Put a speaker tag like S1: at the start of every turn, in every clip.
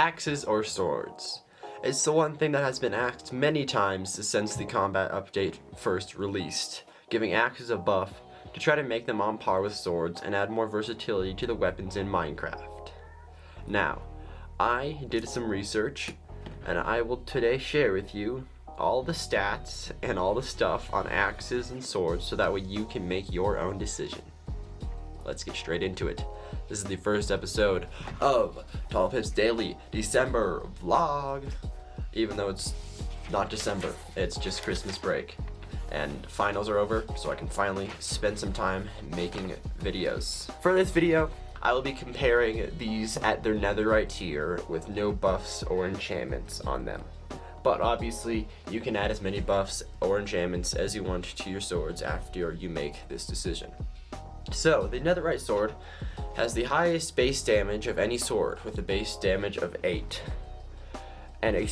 S1: Axes or swords? It's the one thing that has been asked many times since the combat update first released, giving axes a buff to try to make them on par with swords and add more versatility to the weapons in Minecraft. Now, I did some research, and I will today share with you all the stats and all the stuff on axes and swords so that way you can make your own decision. Let's get straight into it. This is the first episode of Tall Pips Daily December vlog. Even though it's not December, it's just Christmas break. And finals are over, so I can finally spend some time making videos. For this video, I will be comparing these at their netherite tier with no buffs or enchantments on them. But obviously, you can add as many buffs or enchantments as you want to your swords after you make this decision. So, the Netherrite Sword has the highest base damage of any sword with a base damage of 8 and a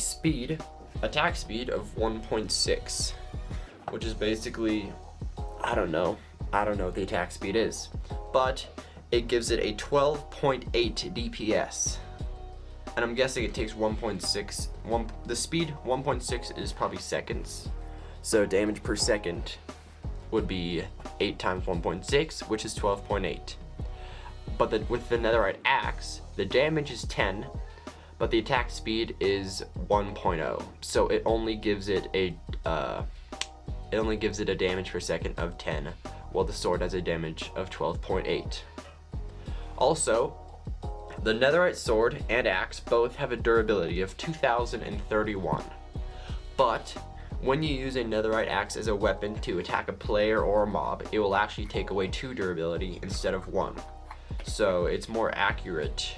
S1: attack speed of 1.6, which is basically, I don't know what the attack speed is, but it gives it a 12.8 DPS. And I'm guessing it takes 1.6, the speed 1.6 is probably seconds, so damage per second would be 8 times 1.6, which is 12.8. But with the netherite axe, the damage is 10, but the attack speed is 1.0. So it only gives it a damage per second of 10, while the sword has a damage of 12.8. Also, the netherite sword and axe both have a durability of 2031, but when you use a netherite axe as a weapon to attack a player or a mob, it will actually take away 2 durability instead of 1. So it's more accurate.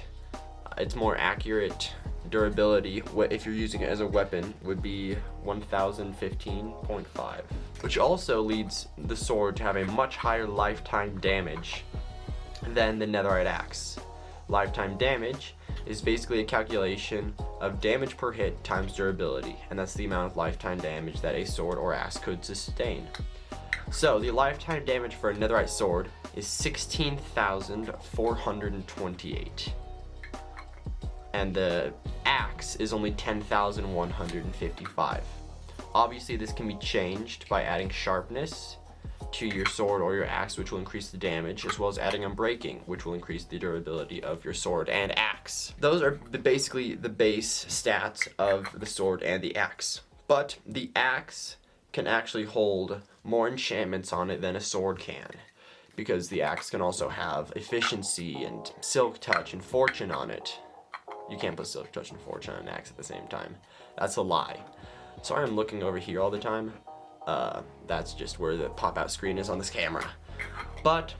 S1: Durability, if you're using it as a weapon, would be 1015.5, which also leads the sword to have a much higher lifetime damage than the netherite axe. Lifetime damage is basically a calculation of damage per hit times durability, and that's the amount of lifetime damage that a sword or axe could sustain. So the lifetime damage for a netherite sword is 16,428, and the axe is only 10,155. Obviously this can be changed by adding sharpness to your sword or your axe, which will increase the damage, as well as adding unbreaking, which will increase the durability of your sword and axe. Those are basically the base stats of the sword and the axe. But the axe can actually hold more enchantments on it than a sword can, because the axe can also have efficiency and silk touch and fortune on it. You can't put silk touch and fortune on an axe at the same time. That's a lie. Sorry I'm looking over here all the time. That's just where the pop-out screen is on this camera. But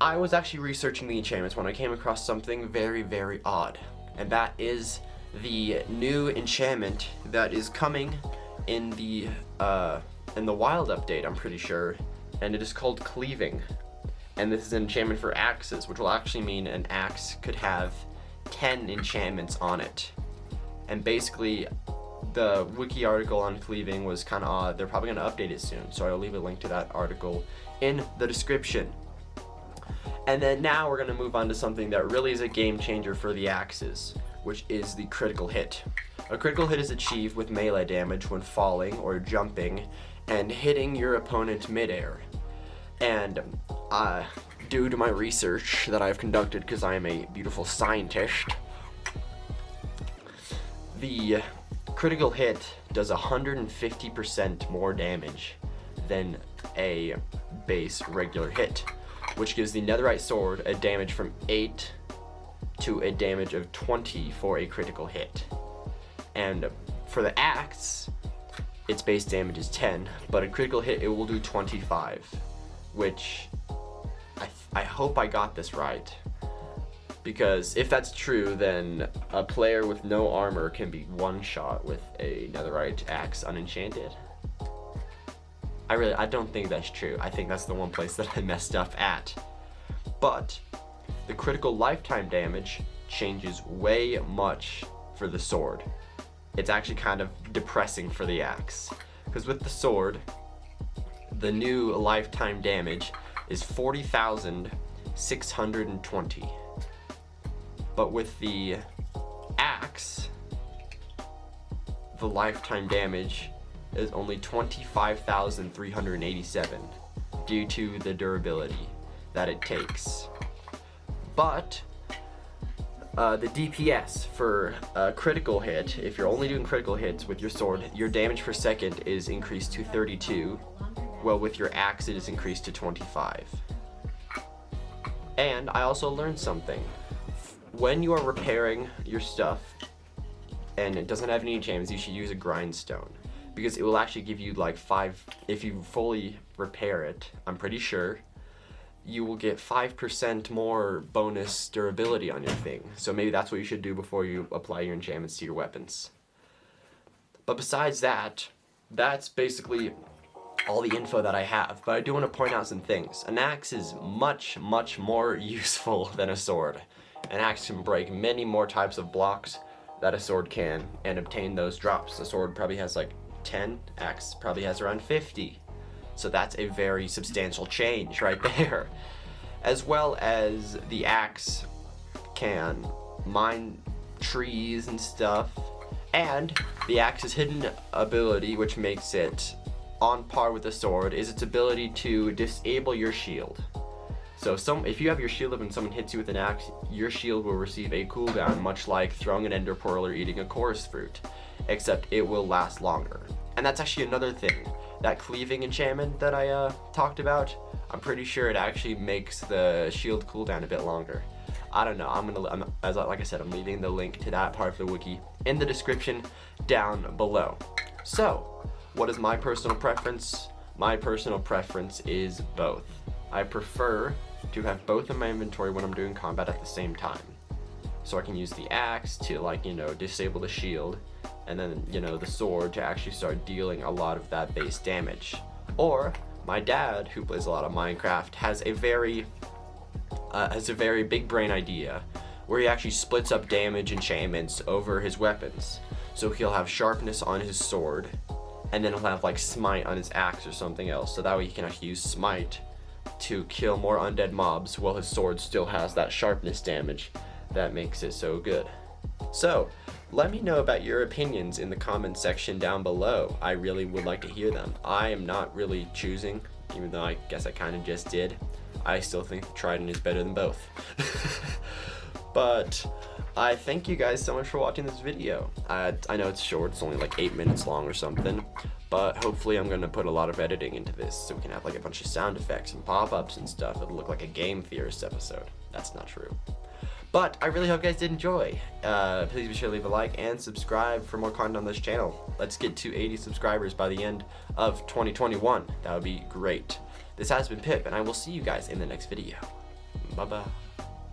S1: I was actually researching the enchantments when I came across something very, very odd. And that is the new enchantment that is coming in the wild update, I'm pretty sure. And it is called Cleaving. And this is an enchantment for axes, which will actually mean an axe could have 10 enchantments on it. And basically, the wiki article on cleaving was kind of odd. They're probably going to update it soon, so I'll leave a link to that article in the description. And then now we're going to move on to something that really is a game changer for the axes, which is the critical hit. A critical hit is achieved with melee damage when falling or jumping and hitting your opponent midair. And due to my research that I've conducted, because I am a beautiful scientist, the critical hit does 150% more damage than a base regular hit, which gives the netherite sword a damage from 8 to a damage of 20 for a critical hit. And for the axe, its base damage is 10, but a critical hit it will do 25, which I hope I got this right. Because if that's true, then a player with no armor can be one-shot with a netherite axe unenchanted. I don't think that's true. I think that's the one place that I messed up at. But the critical lifetime damage changes way much for the sword. It's actually kind of depressing for the axe. Because with the sword, the new lifetime damage is 40,620. But with the axe, the lifetime damage is only 25,387 due to the durability that it takes. But the DPS for a critical hit, if you're only doing critical hits with your sword, your damage per second is increased to 32, while with your axe it is increased to 25. And I also learned something. When you are repairing your stuff and it doesn't have any enchantments, you should use a grindstone, because it will actually give you like 5, if you fully repair it, I'm pretty sure, you will get 5% more bonus durability on your thing. So maybe that's what you should do before you apply your enchantments to your weapons. But besides that, that's basically all the info that I have. But I do want to point out some things. An axe is much, much more useful than a sword. An axe can break many more types of blocks that a sword can and obtain those drops. A sword probably has like 10, axe probably has around 50. So that's a very substantial change right there. As well as the axe can mine trees and stuff. And the axe's hidden ability, which makes it on par with the sword, is its ability to disable your shield. So if you have your shield up and someone hits you with an axe, your shield will receive a cooldown, much like throwing an ender pearl or eating a chorus fruit, except it will last longer. And that's actually another thing. That cleaving enchantment that I talked about, I'm pretty sure it actually makes the shield cooldown a bit longer. I don't know. Like I said, I'm leaving the link to that part of the wiki in the description down below. So, what is my personal preference? My personal preference is both. I prefer to have both in my inventory when I'm doing combat at the same time. So I can use the axe to, like, disable the shield, and then, the sword to actually start dealing a lot of that base damage. Or my dad, who plays a lot of Minecraft, has a very big brain idea where he actually splits up damage enchantments over his weapons. So he'll have sharpness on his sword, and then he'll have like smite on his axe or something else. So that way he can actually use smite to kill more undead mobs while his sword still has that sharpness damage that makes it so good. So let me know about your opinions in the comments section down below. I really would like to hear them. I am not really choosing, even though I guess I kind of just did. I still think the Trident is better than both. But I thank you guys so much for watching this video. I know it's short, it's only like 8 minutes long or something, but hopefully I'm going to put a lot of editing into this so we can have like a bunch of sound effects and pop-ups and stuff. It'll look like a Game Theorist episode. That's not true. But I really hope you guys did enjoy. Please be sure to leave a like and subscribe for more content on this channel. Let's get to 80 subscribers by the end of 2021. That would be great. This has been Pip, and I will see you guys in the next video. Bye-bye.